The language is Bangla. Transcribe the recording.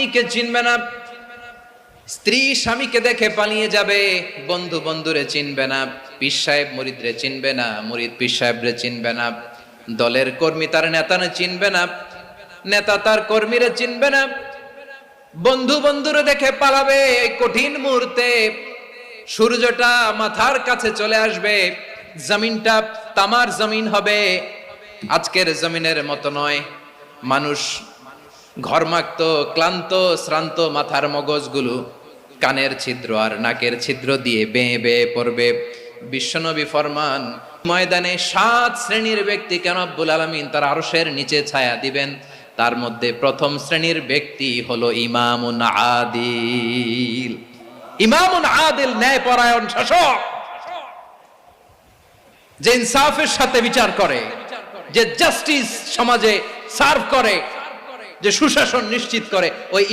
স্বামীকে চিনবে না, স্ত্রী স্বামীকে দেখে পালিয়ে যাবে, বন্ধু বন্ধুরে চিনবে না, পীর সাহেব মুরিদরে চিনবে না, মুরিদ পীর সাহেবরে চিনবে না, দলের কর্মী তার নেতারে চিনবে না, নেতা তার কর্মীরে চিনবে না, বন্ধু বন্ধুরে দেখে পালাবে। এই কঠিন মুহূর্তে সূর্যটা মাথার কাছে চলে আসবে, জমিনটা তামার জমিন হবে, আজকের জমিনের মতো নয়। মানুষ ঘর্মাক্ত, ক্লান্ত, শ্রান্ত মাথার মগজগুলো কানের ছিদ্র আর নাকের ছিদ্র দিয়ে বেয়ে বেয়ে পড়বে। বিশ্বনবী ফরমান, ময়দানে 7 শ্রেণীর ব্যক্তিকে রব্বুল আলামিন তার আরশের নিচে ছায়া দিবেন। তার মধ্যে প্রথম শ্রেণীর ব্যক্তি হলো ইমামুন আদিল। ইমামুন আদিল, ন্যায়পরায়ণ শাসক, যে ইনসাফের সাথে বিচার করে, যে জাস্টিস সমাজে সার্ভ করে, যে সুশাসন নিশ্চিত করে, ওই